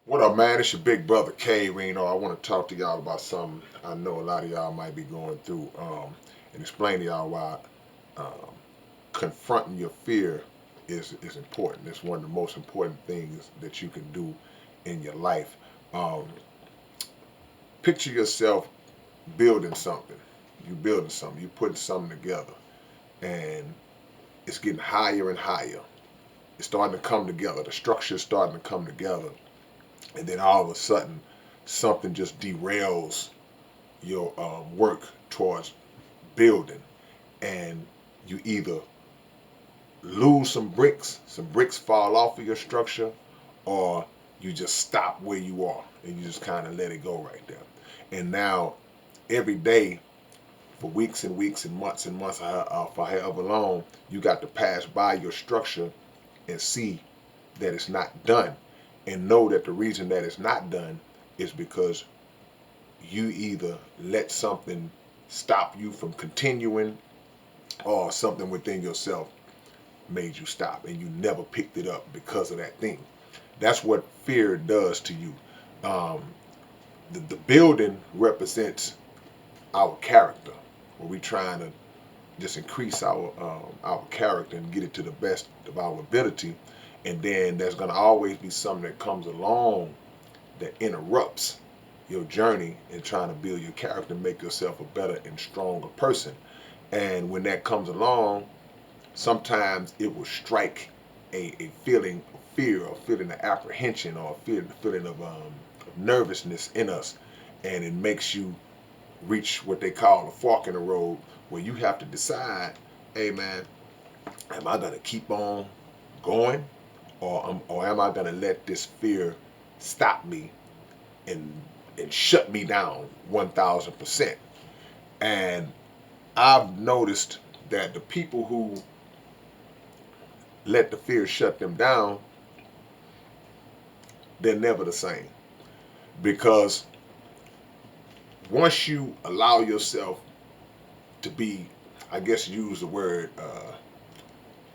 What up, man? It's your big brother K-Rino. I want to talk to y'all about something I know a lot of y'all might be going through, and explain to y'all why um, confronting your fear is important. It's one of the most important things that you can do in your life. Um, Picture yourself building something. You building something. You putting something together, and it's getting higher and higher. It's starting to come together. The structure is starting to come together, and then all of a sudden, something just derails your work towards building, and you either lose some bricks fall off of your structure, or you just stop where you are and you just kind of let it go right there. And now, every day, for weeks and weeks and months, for however long, you got to pass by your structure and see that it's not done, and know that the reason that it's not done is because you either let something stop you from continuing, or something within yourself made you stop and you never picked it up because of that thing. That's what fear does to you. Um, the building represents our character, where we trying to just increase our character and get it to the best of our ability. And then there's going to always be something that comes along that interrupts your journey in trying to build your character and make yourself a better and stronger person. And when that comes along, sometimes it will strike a feeling of fear, or a feeling of apprehension, or a feeling of nervousness in us. And it makes you reach what they call a fork in the road, where you have to decide, hey man, am I going to keep on going, or am I going to let this fear stop me and shut me down 1,000%? And I've noticed that the people who let the fear shut them down, they're never the same. Because once you allow yourself to be, I guess use the word,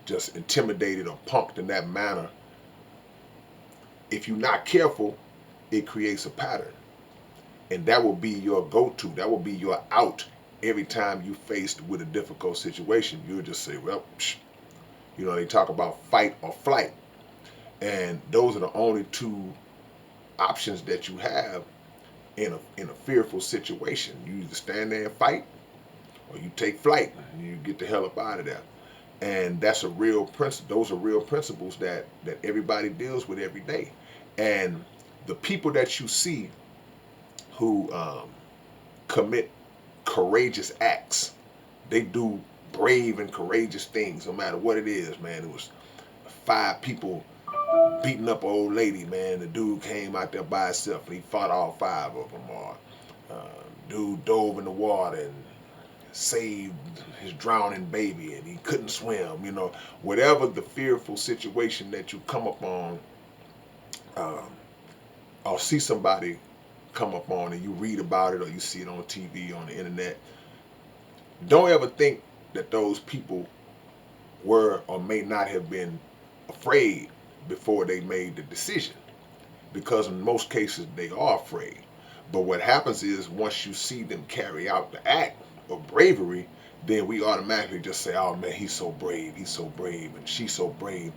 just intimidated or punked in that manner, if you're not careful, it creates a pattern. And that will be your go-to. That will be your out every time you faced with a difficult situation. You'll just say, well, psh. They talk about fight or flight. And those are the only two options that you have in a fearful situation. You either stand there and fight, or you take flight and you get the hell up out of there. And that's a real principle. Those are real principles that everybody deals with every day. And the people that you see who commit courageous acts, they do brave and courageous things, no matter what it is. Man, it was 5 people beating up an old lady. Man, the dude came out there by himself and he fought all 5 of them. Or dude dove in the water and saved his drowning baby and he couldn't swim. Whatever the fearful situation that you come upon, um, or see somebody come up on, and you read about it, or you see it on TV, on the internet, don't ever think that those people were or may not have been afraid before they made the decision, because in most cases they are afraid. But what happens is, once you see them carry out the act of bravery, then we automatically just say, oh man, he's so brave, and she's so brave.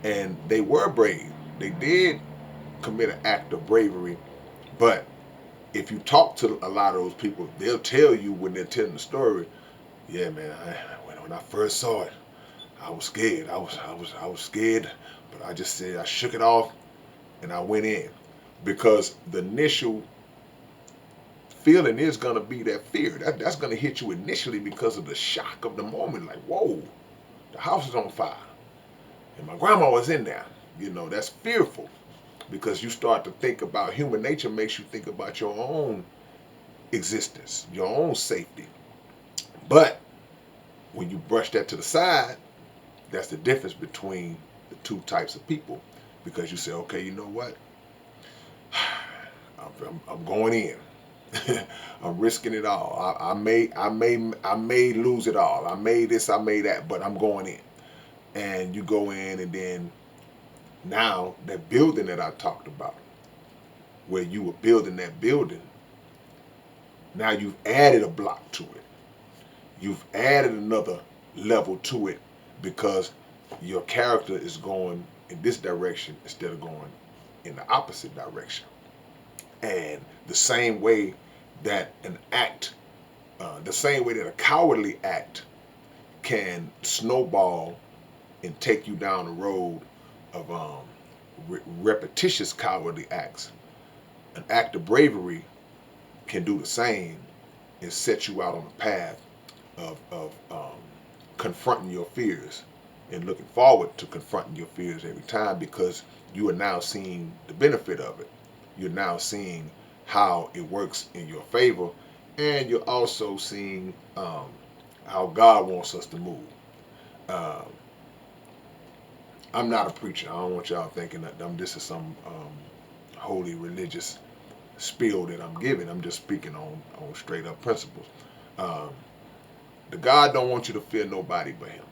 And they were brave. They did commit an act of bravery. But if you talk to a lot of those people, they'll tell you, when they're telling the story, yeah man, when I first saw it, I was scared. I was scared, but I just said, I shook it off and I went in. Because the initial feeling is going to be that fear. That's going to hit you initially because of the shock of the moment. Like, whoa, the house is on fire and my grandma was in there. That's fearful, because you start to think about, human nature makes you think about your own existence, your own safety. But when you brush that to the side, that's the difference between the two types of people. Because you say, okay, you know what? I'm going in. I'm risking it all. I may lose it all. I may this, I may that, but I'm going in. And you go in, and then now that building that I talked about, where you were building that building, now you've added a block to it. You've added another level to it because your character is going in this direction instead of going in the opposite direction. And the same way that an act, the same way that a cowardly act can snowball and take you down the road of repetitious cowardly acts, an act of bravery can do the same and set you out on a path of confronting your fears and looking forward to confronting your fears every time, because you are now seeing the benefit of it. You're now seeing how it works in your favor, and you're also seeing how God wants us to move. Um, I'm not a preacher. I don't want y'all thinking that this is some holy religious spiel that I'm giving. I'm just speaking on straight up principles. Um, the God don't want you to fear nobody but Him.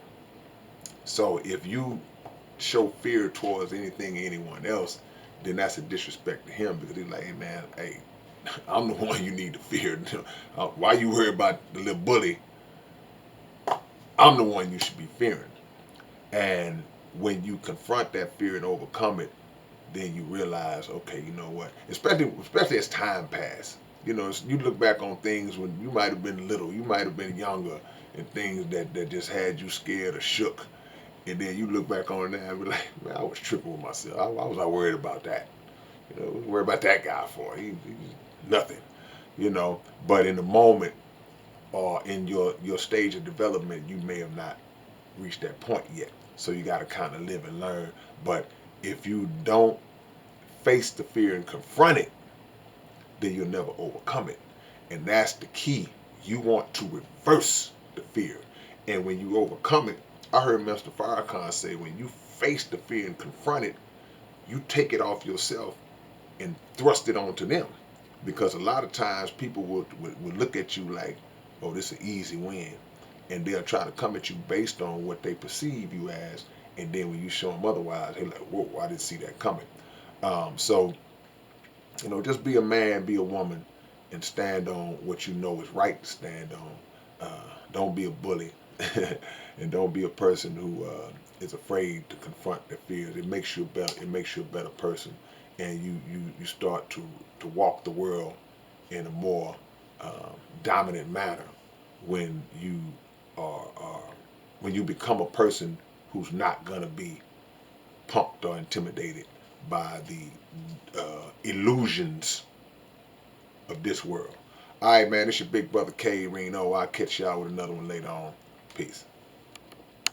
So if you show fear towards anything or anyone else, then that's a disrespect to Him, because He's like, hey man, hey, I'm the one you need to fear. Why you worry about the little bully? I'm the one you should be fearing. And when you confront that fear and overcome it, then you realize, okay, you know what? Especially as time passes. You know, you look back on things when you might have been little, you might have been younger, and things that just had you scared or shook. And then you look back on it now and be like, man, I was tripping with myself. Why was I worried about that? You know, what was I worried about that guy for? He's nothing. You know, but in the moment or in your stage of development, you may have not reached that point yet. So you got to kind of live and learn. But if you don't face the fear and confront it, then you'll never overcome it. And that's the key. You want to reverse the fear. And when you overcome it, I heard Mr. Farrakhan say, when you face the fear and confront it, you take it off yourself and thrust it onto them. Because a lot of times people would look at you like, oh, this is an easy win. And they'll try to come at you based on what they perceive you as. And then when you show them otherwise, they're like, whoa, I didn't see that coming. So, you know, just be a man, be a woman, and stand on what you know is right to stand on. Don't be a bully. And don't be a person who is afraid to confront their fears. It makes you better. It makes you a better person, and you start to walk the world in a more dominant manner when you are when you become a person who's not gonna be punked or intimidated by the illusions of this world. All right, man. It's your big brother K-Rino. I'll catch y'all with another one later on. Peace.